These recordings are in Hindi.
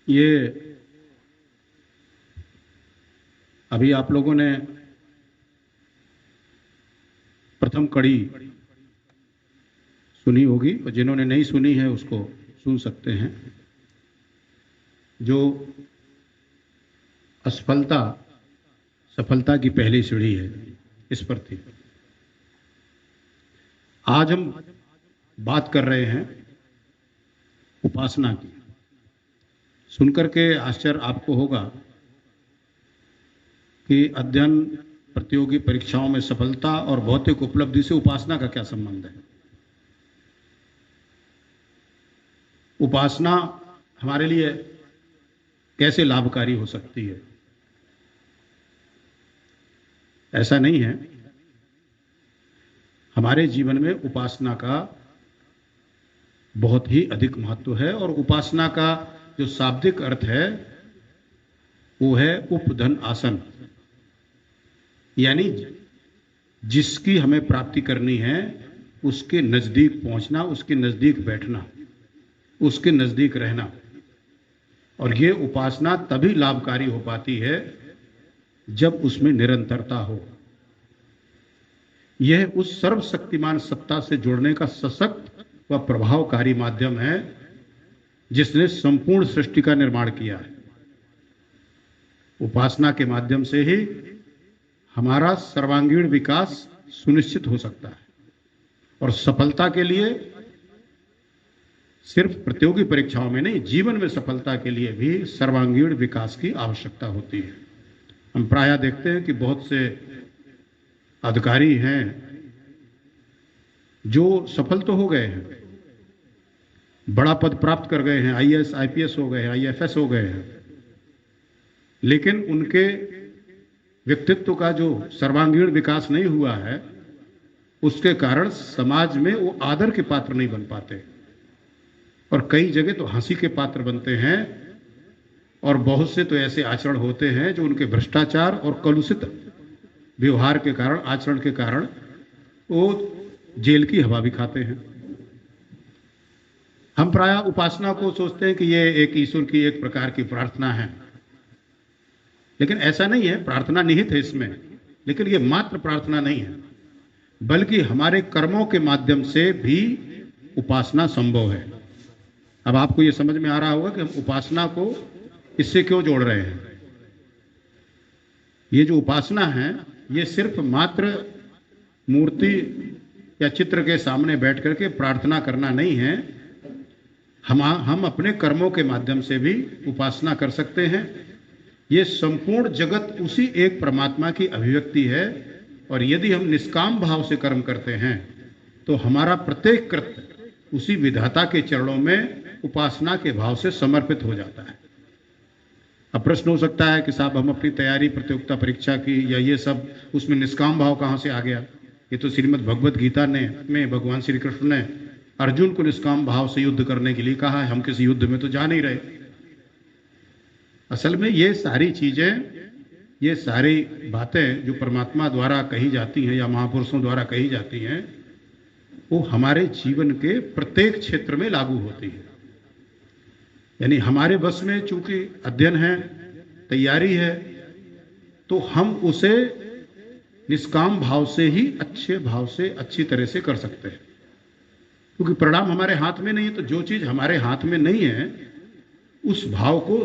ये अभी आप लोगों ने प्रथम कड़ी सुनी होगी और जिन्होंने नहीं सुनी है उसको सुन सकते हैं। जो असफलता सफलता की पहली सीढ़ी है, इस पर थी। आज हम बात कर रहे हैं उपासना की। सुनकर के आश्चर्य आपको होगा कि अध्ययन, प्रतियोगी परीक्षाओं में सफलता और भौतिक उपलब्धि से उपासना का क्या संबंध है। उपासना हमारे लिए कैसे लाभकारी हो सकती है। ऐसा नहीं है, हमारे जीवन में उपासना का बहुत ही अधिक महत्व है। और उपासना का जो शाब्दिक अर्थ है वो है उपधन आसन, यानी जिसकी हमें प्राप्ति करनी है उसके नजदीक पहुंचना, उसके नजदीक बैठना, उसके नजदीक रहना। और ये उपासना तभी लाभकारी हो पाती है जब उसमें निरंतरता हो। यह उस सर्वशक्तिमान सत्ता से जुड़ने का सशक्त व प्रभावकारी माध्यम है जिसने संपूर्ण सृष्टि का निर्माण किया है। उपासना के माध्यम से ही हमारा सर्वांगीण विकास सुनिश्चित हो सकता है। और सफलता के लिए सिर्फ प्रतियोगी परीक्षाओं में नहीं, जीवन में सफलता के लिए भी सर्वांगीण विकास की आवश्यकता होती है। हम प्रायः देखते हैं कि बहुत से अधिकारी हैं जो सफल तो हो गए हैं, बड़ा पद प्राप्त कर गए हैं, आईएएस आईपीएस हो गए हैं, आईएफएस हो गए हैं, लेकिन उनके व्यक्तित्व का जो सर्वांगीण विकास नहीं हुआ है, उसके कारण समाज में वो आदर के पात्र नहीं बन पाते और कई जगह तो हंसी के पात्र बनते हैं। और बहुत से तो ऐसे आचरण होते हैं जो उनके भ्रष्टाचार और कलुषित व्यवहार के कारण, आचरण के कारण वो जेल की हवा भी खाते हैं। हम प्रायः उपासना को सोचते हैं कि ये एक ईश्वर की एक प्रकार की प्रार्थना है, लेकिन ऐसा नहीं है। प्रार्थना निहित है इसमें, लेकिन ये मात्र प्रार्थना नहीं है, बल्कि हमारे कर्मों के माध्यम से भी उपासना संभव है। अब आपको ये समझ में आ रहा होगा कि हम उपासना को इससे क्यों जोड़ रहे हैं। ये जो उपासना है ये सिर्फ मात्र मूर्ति या चित्र के सामने बैठ करके प्रार्थना करना नहीं है। हम अपने कर्मों के माध्यम से भी उपासना कर सकते हैं। ये संपूर्ण जगत उसी एक परमात्मा की अभिव्यक्ति है और यदि हम निष्काम भाव से कर्म करते हैं तो हमारा प्रत्येक कृत्य उसी विधाता के चरणों में उपासना के भाव से समर्पित हो जाता है। अब प्रश्न हो सकता है कि साहब हम अपनी तैयारी प्रतियोगिता परीक्षा की या ये सब, उसमें निष्काम भाव कहाँ से आ गया। ये तो श्रीमद् भगवत गीता में भगवान श्री कृष्ण ने अर्जुन को निष्काम भाव से युद्ध करने के लिए कहा है। हम किसी युद्ध में तो जा नहीं रहे। असल में ये सारी चीजें, ये सारी बातें जो परमात्मा द्वारा कही जाती हैं या महापुरुषों द्वारा कही जाती हैं, वो हमारे जीवन के प्रत्येक क्षेत्र में लागू होती है। यानी हमारे बस में चूंकि अध्ययन है, तैयारी है, तो हम उसे निष्काम भाव से ही, अच्छे भाव से, अच्छी तरह से कर सकते हैं। क्योंकि परिणाम हमारे हाथ में नहीं है, तो जो चीज हमारे हाथ में नहीं है उस भाव को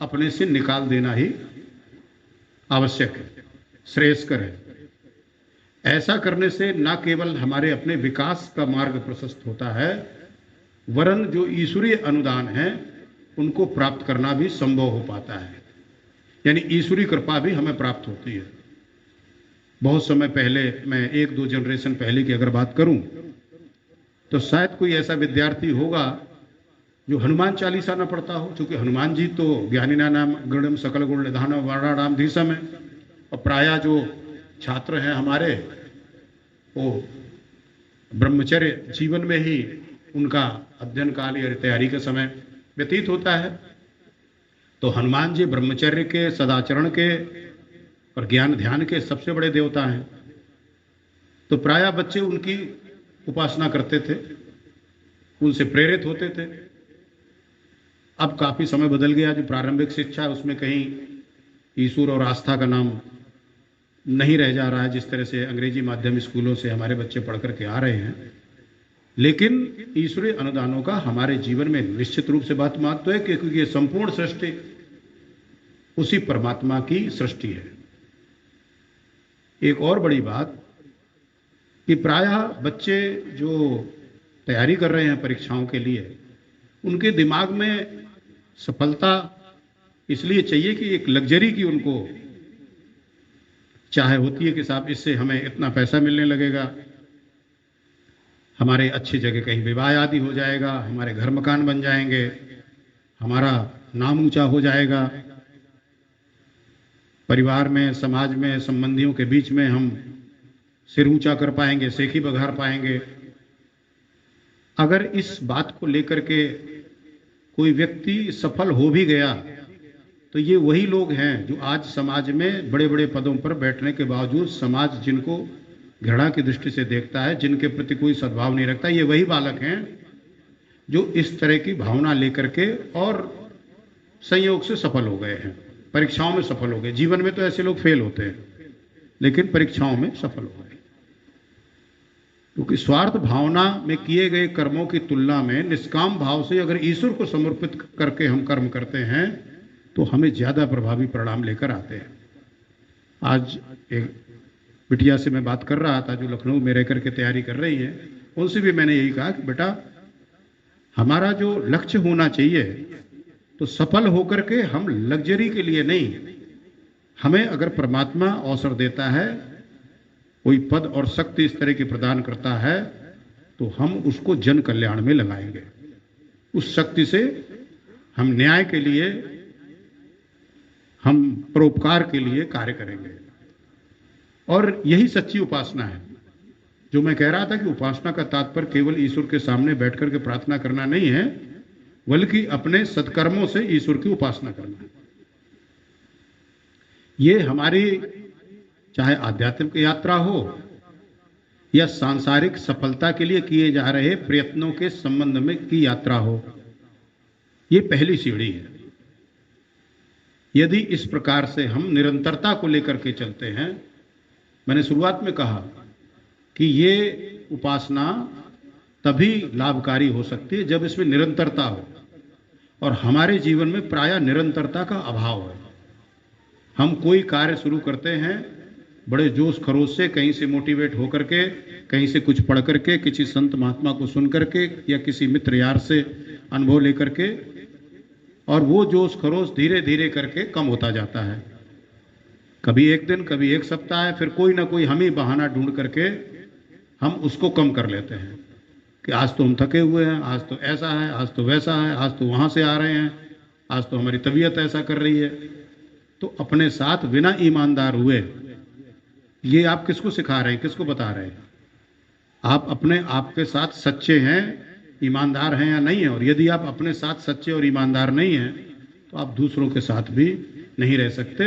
अपने से निकाल देना ही आवश्यक है, श्रेयस्कर है। ऐसा करने से न केवल हमारे अपने विकास का मार्ग प्रशस्त होता है, वरन जो ईश्वरीय अनुदान है उनको प्राप्त करना भी संभव हो पाता है। यानी ईश्वरीय कृपा भी हमें प्राप्त होती है। बहुत समय पहले, मैं 1-2 जनरेशन पहले की अगर बात करूं, तो शायद कोई ऐसा विद्यार्थी होगा जो हनुमान चालीसा न पढ़ता हो। क्योंकि हनुमान जी तो ज्ञानिना नाम गृणम सकल गुण निधानम वर्णानाम धीसम है। और प्रायः जो छात्र हैं हमारे, वो ब्रह्मचर्य जीवन में ही उनका अध्ययन काल या तैयारी का समय व्यतीत होता है। तो हनुमान जी ब्रह्मचर्य के, सदाचरण के और ज्ञान ध्यान के सबसे बड़े देवता हैं। तो प्रायः बच्चे उनकी उपासना करते थे, उनसे प्रेरित होते थे। अब काफ़ी समय बदल गया, जो प्रारंभिक शिक्षा है उसमें कहीं ईश्वर और आस्था का नाम नहीं रह जा रहा है, जिस तरह से अंग्रेजी माध्यम स्कूलों से हमारे बच्चे पढ़ करके आ रहे हैं। लेकिन ईश्वरीय अनुदानों का हमारे जीवन में निश्चित रूप से बात महत्व है, क्योंकि ये संपूर्ण सृष्टि उसी परमात्मा की सृष्टि है। एक और बड़ी बात कि प्रायः बच्चे जो तैयारी कर रहे हैं परीक्षाओं के लिए, उनके दिमाग में सफलता इसलिए चाहिए कि एक लग्जरी की उनको चाहे होती है कि साहब इससे हमें इतना पैसा मिलने लगेगा, हमारे अच्छी जगह कहीं विवाह आदि हो जाएगा, हमारे घर मकान बन जाएंगे, हमारा नाम ऊंचा हो जाएगा, परिवार में, समाज में, संबंधियों के बीच में हम सिर ऊंचा कर पाएंगे, सेखी बघार पाएंगे। अगर इस बात को लेकर के कोई व्यक्ति सफल हो भी गया तो ये वही लोग हैं जो आज समाज में बड़े बड़े पदों पर बैठने के बावजूद समाज जिनको घृणा की दृष्टि से देखता है, जिनके प्रति कोई सद्भाव नहीं रखता, ये वही बालक हैं जो इस तरह की भावना लेकर के और संयोग से सफल हो गए हैं, परीक्षाओं में सफल हो गए। जीवन में तो ऐसे लोग फेल होते हैं, लेकिन परीक्षाओं में सफल हो गए, क्योंकि स्वार्थ भावना में किए गए कर्मों की तुलना में निष्काम भाव से अगर ईश्वर को समर्पित करके हम कर्म करते हैं तो हमें ज्यादा प्रभावी परिणाम लेकर आते हैं। आज एक बिटिया से मैं बात कर रहा था जो लखनऊ में रह करके तैयारी कर रही है, उनसे भी मैंने यही कहा कि बेटा, हमारा जो लक्ष्य होना चाहिए तो सफल होकर के हम लग्जरी के लिए नहीं, हमें अगर परमात्मा अवसर देता है, कोई पद और शक्ति इस तरह की प्रदान करता है, तो हम उसको जन कल्याण में लगाएंगे। उस शक्ति से हम न्याय के लिए, हम परोपकार के लिए कार्य करेंगे। और यही सच्ची उपासना है। जो मैं कह रहा था कि उपासना का तात्पर्य केवल ईश्वर के सामने बैठ करके प्रार्थना करना नहीं है, बल्कि अपने सत्कर्मों से ईश्वर की उपासना करना है। ये हमारी चाहे आध्यात्मिक यात्रा हो या सांसारिक सफलता के लिए किए जा रहे प्रयत्नों के संबंध में की यात्रा हो, ये पहली सीढ़ी है। यदि इस प्रकार से हम निरंतरता को लेकर के चलते हैं, मैंने शुरुआत में कहा कि ये उपासना तभी लाभकारी हो सकती है जब इसमें निरंतरता हो, और हमारे जीवन में प्रायः निरंतरता का अभाव है। हम कोई कार्य शुरू करते हैं बड़े जोश खरोश से, कहीं से मोटिवेट होकर के, कहीं से कुछ पढ़ करके, किसी संत महात्मा को सुन करके या किसी मित्र यार से अनुभव लेकर के, और वो जोश खरोश धीरे धीरे करके कम होता जाता है। कभी एक दिन, कभी एक सप्ताह, फिर कोई ना कोई हम ही बहाना ढूंढ करके हम उसको कम कर लेते हैं कि आज तो हम थके हुए हैं, आज तो ऐसा है, आज तो वैसा है, आज तो वहाँ से आ रहे हैं, आज तो हमारी तबीयत ऐसा कर रही है। तो अपने साथ बिना ईमानदार हुए, ये आप किसको सिखा रहे हैं, किसको बता रहे हैं? आप अपने आप के साथ सच्चे हैं, ईमानदार हैं या नहीं है? और यदि आप अपने साथ सच्चे और ईमानदार नहीं हैं तो आप दूसरों के साथ भी नहीं रह सकते,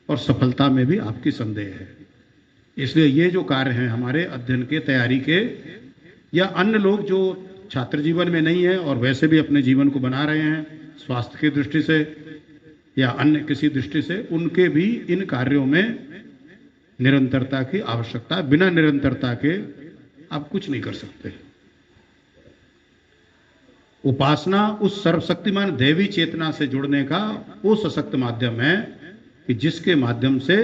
और सफलता में भी आपकी संदेह है। इसलिए ये जो कार्य हैं हमारे अध्ययन के, तैयारी के, या अन्य लोग जो छात्र जीवन में नहीं है और वैसे भी अपने जीवन को बना रहे हैं स्वास्थ्य की दृष्टि से या अन्य किसी दृष्टि से, उनके भी इन कार्यों में निरंतरता की आवश्यकता है। बिना निरंतरता के आप कुछ नहीं कर सकते। उपासना उस सर्वशक्तिमान दैवी चेतना से जुड़ने का वो सशक्त माध्यम है कि जिसके माध्यम से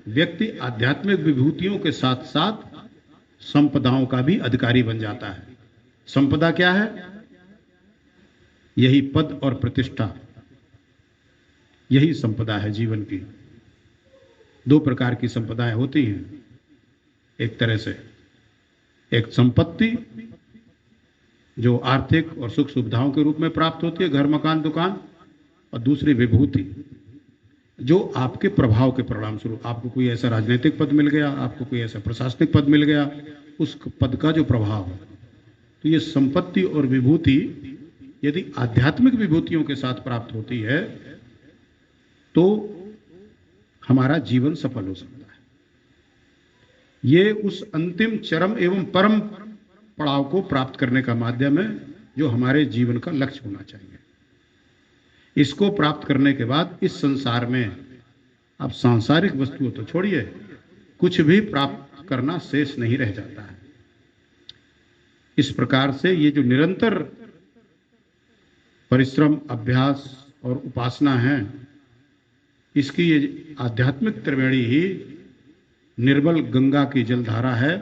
व्यक्ति आध्यात्मिक विभूतियों के साथ साथ संपदाओं का भी अधिकारी बन जाता है। संपदा क्या है? यही पद और प्रतिष्ठा, यही संपदा है जीवन की। दो प्रकार की संपदाएं होती हैं, एक तरह से एक संपत्ति जो आर्थिक और सुख सुविधाओं के रूप में प्राप्त होती है, घर मकान दुकान, और दूसरी विभूति जो आपके प्रभाव के परिणाम स्वरूप, आपको कोई ऐसा राजनीतिक पद मिल गया, आपको कोई ऐसा प्रशासनिक पद मिल गया, उस पद का जो प्रभाव है। तो ये संपत्ति और विभूति यदि आध्यात्मिक विभूतियों के साथ प्राप्त होती है तो हमारा जीवन सफल हो सकता है। ये उस अंतिम चरम एवं परम पड़ाव को प्राप्त करने का माध्यम है जो हमारे जीवन का लक्ष्य होना चाहिए। इसको प्राप्त करने के बाद इस संसार में आप सांसारिक वस्तुओं तो छोड़िए, कुछ भी प्राप्त करना शेष नहीं रह जाता है। इस प्रकार से ये जो निरंतर परिश्रम, अभ्यास और उपासना है, इसकी ये आध्यात्मिक त्रिवेणी ही निर्मल गंगा की जलधारा है,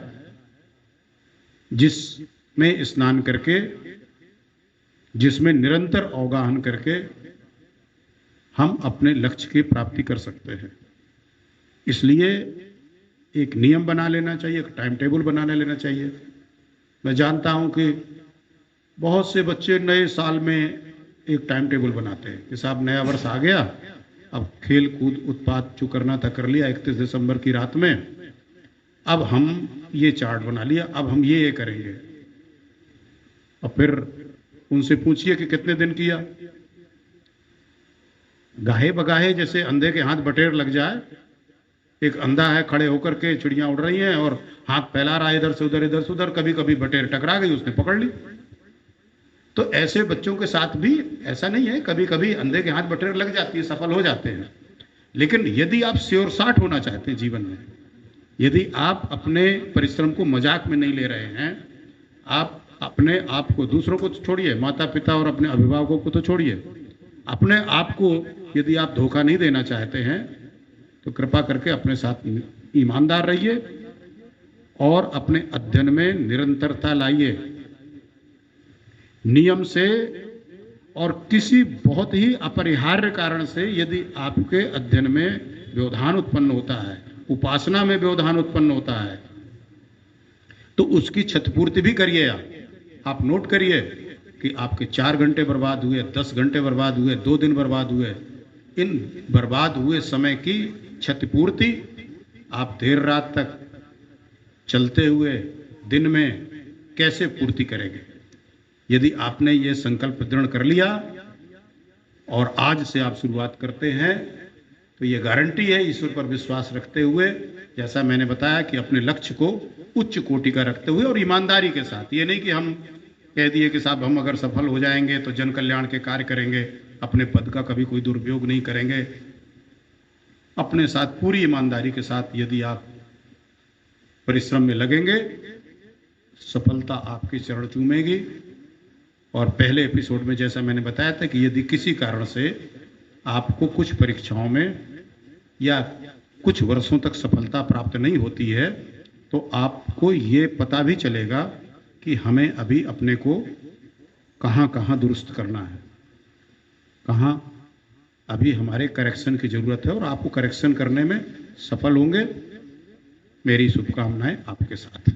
जिसमें स्नान करके, जिसमें निरंतर अवगाहन करके हम अपने लक्ष्य की प्राप्ति कर सकते हैं। इसलिए एक नियम बना लेना चाहिए, एक टाइम टेबल बना लेना चाहिए। मैं जानता हूं कि बहुत से बच्चे नए साल में एक टाइम टेबल बनाते हैं कि साहब नया वर्ष आ गया, अब खेल कूद उत्पात जो करना था कर लिया 31 दिसंबर की रात में, अब हम ये चार्ट बना लिया, अब हम ये करेंगे। और फिर उनसे पूछिए कि कितने दिन किया। गाहे बगाहे जैसे अंधे के हाथ बटेर लग जाए। एक अंधा है, खड़े होकर के चिड़ियां उड़ रही हैं और हाथ फैला रहा है इधर से उधर, इधर से उधर, कभी कभी बटेर टकरा गई, उसने पकड़ ली। तो ऐसे बच्चों के साथ भी ऐसा नहीं है, कभी कभी अंधे के हाथ बटेर लग जाती है, सफल हो जाते हैं। लेकिन यदि आप श्योर साठ होना चाहते हैं जीवन में, यदि आप अपने परिश्रम को मजाक में नहीं ले रहे हैं, आप अपने आप को, दूसरों को तो छोड़िए, माता पिता और अपने अभिभावकों को तो छोड़िए, अपने आप को यदि आप धोखा नहीं देना चाहते हैं तो कृपा करके अपने साथ ईमानदार रहिए और अपने अध्ययन में निरंतरता लाइए, नियम से। और किसी बहुत ही अपरिहार्य कारण से यदि आपके अध्ययन में व्यवधान उत्पन्न होता है, उपासना में व्यवधान उत्पन्न होता है, तो उसकी क्षतिपूर्ति भी करिए। आप नोट करिए कि आपके 4 घंटे बर्बाद हुए, 10 घंटे बर्बाद हुए, 2 दिन बर्बाद हुए। इन बर्बाद हुए समय की क्षतिपूर्ति आप देर रात तक चलते हुए दिन में कैसे पूर्ति करेंगे। यदि आपने ये संकल्प दृढ़ कर लिया और आज से आप शुरुआत करते हैं, तो ये गारंटी है, ईश्वर पर विश्वास रखते हुए, जैसा मैंने बताया कि अपने लक्ष्य को उच्च कोटि का रखते हुए और ईमानदारी के साथ। ये नहीं कि हम कह दिए कि साहब हम अगर सफल हो जाएंगे तो जन कल्याण के कार्य करेंगे, अपने पद का कभी कोई दुरुपयोग नहीं करेंगे। अपने साथ पूरी ईमानदारी के साथ यदि आप परिश्रम में लगेंगे, सफलता आपके चरण चूमेगी। और पहले एपिसोड में जैसा मैंने बताया था कि यदि किसी कारण से आपको कुछ परीक्षाओं में या कुछ वर्षों तक सफलता प्राप्त नहीं होती है, तो आपको ये पता भी चलेगा कि हमें अभी अपने को कहाँ कहाँ दुरुस्त करना है, कहाँ अभी हमारे करेक्शन की जरूरत है, और आपको करेक्शन करने में सफल होंगे। मेरी शुभकामनाएं आपके साथ।